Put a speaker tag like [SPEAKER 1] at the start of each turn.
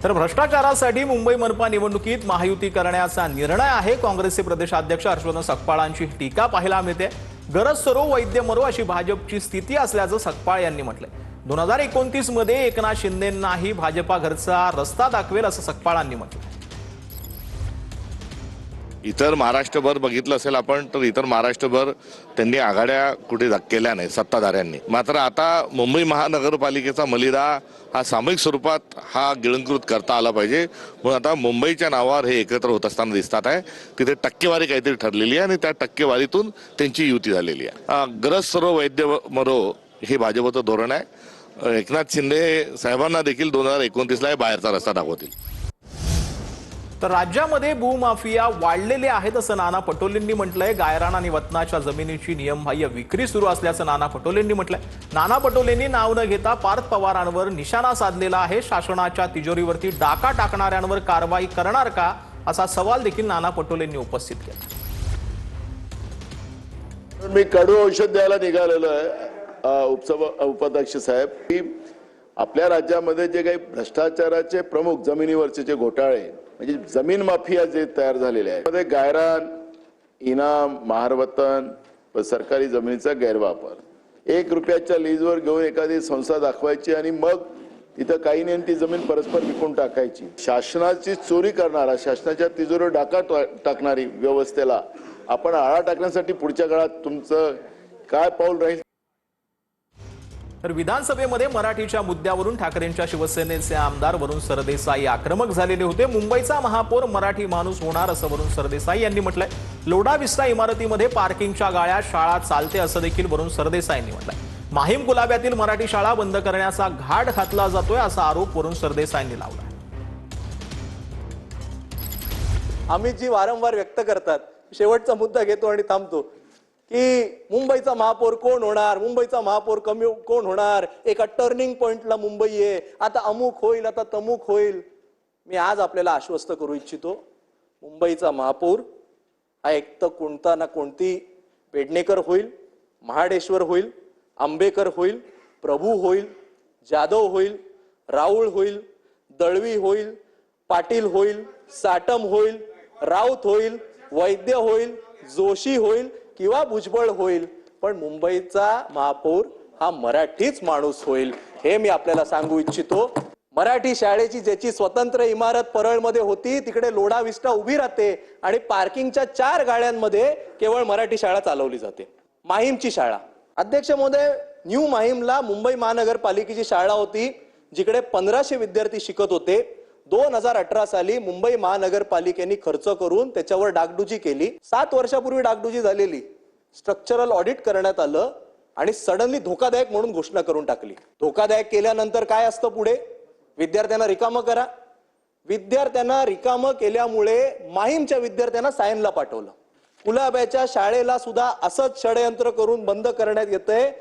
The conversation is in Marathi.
[SPEAKER 1] तर भ्रष्टाचारासाठी मुंबई मनपा निवडणुकीत महायुती करण्याचा निर्णय आहे। काँग्रेसचे प्रदेशाध्यक्ष हर्षवर्धन सकपाळांची टीका पाहायला मिळते। गरज सरो वैद्य मरो अशी भाजपची स्थिती असल्याचं सकपाळ यांनी म्हटलंय। 2029 मध्ये एकनाथ शिंदेंनाही भाजपा घरचा रस्ता दाखवेल असं सकपाळांनी म्हटलंय।
[SPEAKER 2] इतर महाराष्ट्रभर बघितलं असेल आपण तर इतर महाराष्ट्रभर त्यांनी आघाड्या कुठे केल्या नाही सत्ताधाऱ्यांनी। मात्र आता मुंबई महानगरपालिकेचा मलिदा हा सामूहिक स्वरूपात हा गिळंकृत करता आला पाहिजे। म्हणून आता मुंबईच्या नावावर हे एकत्र होत असताना दिसतात आहे। तिथे टक्केवारी काहीतरी ठरलेली आहे आणि त्या टक्केवारीतून त्यांची युती झालेली आहे। गरज सर्व वैद्य मरो हे भाजपचं धोरण आहे। एकनाथ शिंदे साहेबांना देखील 2029ला बाहेरचा रस्ता दाखवतील।
[SPEAKER 1] तर राज्यामध्ये भूमाफिया वाढलेले आहेत असं नाना पटोलेंनी म्हटलंय। गायरान आणि वतनाच्या जमिनीची नियमबाह्य विक्री सुरू असल्याचं नाना पटोलेंनी म्हटलंय। नाना पटोलेंनी नाव न घेता पार्थ पवारांवर निशाणा साधलेला आहे। शासनाच्या तिजोरीवरती डाका टाकणाऱ्यांवर कारवाई करणार का असा सवाल देखील नाना पटोलेंनी उपस्थित केला।
[SPEAKER 3] मी कडू औषध द्यायला निघालेलो आहे उपाध्यक्ष साहेब की आपल्या राज्यामध्ये जे काही भ्रष्टाचाराचे प्रमुख जमिनीवरचे जे घोटाळे म्हणजे जमीन माफिया जे तयार झालेले आहेत मध्ये गायरान, इनाम, महारवतन व सरकारी जमिनीचा गैरवापर 1 रुपयाच्या लीजवर घेऊन एखादी संस्था दाखवायची आणि मग तिथं काही नाही ती जमीन परस्पर विकून टाकायची। शासनाची चोरी करणारा, शासनाच्या तिजोरीवर डाका टाकणारी व्यवस्थेला आपण आळा टाकण्यासाठी पुढच्या काळात तुमचं काय पाऊल राहील।
[SPEAKER 1] तर विधानसभेमध्ये मराठीच्या मुद्द्यावरून ठाकरेंच्या शिवसेनेचे आमदार वरुण सरदेसाई आक्रमक झालेले होते। मुंबईचा महापौर मराठी माणूस होणार असं वरुण सरदेसाई यांनी म्हटलंय। लोढा विस्टा इमारतीमध्ये पार्किंगच्या गाळ्या शाळा चालते असं देखील वरुण सरदेसाईंनी म्हटलंय। माहीम गुलाब्यातील मराठी शाळा बंद करण्याचा घाट घातला जातोय असा आरोप वरुण सरदेसाईंनी लावला।
[SPEAKER 4] आम्ही जी वारंवार व्यक्त करतात शेवटचा मुद्दा घेतो आणि थांबतो की मुंबईचा महापौर कोण होणार, मुंबईचा महापौर कोण होणार, एका टर्निंग पॉइंटला मुंबई आहे, आता अमुक होईल, आता तमुक होईल। मी आज आपल्याला आश्वस्त करू इच्छितो, मुंबईचा महापौर हा एक तर कोणता ना कोणती पेडणेकर होईल, महाडेश्वर होईल, आंबेकर होईल, प्रभू होईल, जाधव होईल, राऊळ होईल, दळवी होईल, पाटील होईल, साटम होईल, राऊत होईल, वैद्य होईल, जोशी होईल किंवा भुजबळ होईल, पण मुंबईचा महापौर हा मराठीच माणूस होईल हे मी आपल्याला सांगू इच्छितो। मराठी शाळेची ज्याची स्वतंत्र इमारत परळमध्ये होती तिकडे लोढा विस्टा उभी राहते आणि पार्किंगच्या 4 गाड्यांमध्ये केवळ मराठी शाळा चालवली जाते। माहीमची शाळा, अध्यक्ष महोदय, न्यू माहीमला मुंबई महानगरपालिकेची शाळा होती जिकडे 1500 विद्यार्थी शिकत होते। 2018 साली मुंबई महानगरपालिकेने खर्च करून त्याच्यावर डागडुजी केली। 7 वर्षापूर्वी डागडुजी झालेली, स्ट्रक्चरल ऑडिट करण्यात आलं आणि सडनली धोकादायक म्हणून घोषणा करून टाकली। धोकादायक केल्यानंतर काय असतं पुढे? विद्यार्थ्यांना रिकामं करा। विद्यार्थ्यांना रिकामं केल्यामुळे माहीमच्या विद्यार्थ्यांना सायनला पाठवलं। गुलाब्याच्या शाळेला सुद्धा असंच षडयंत्र करून बंद करण्यात येतंय।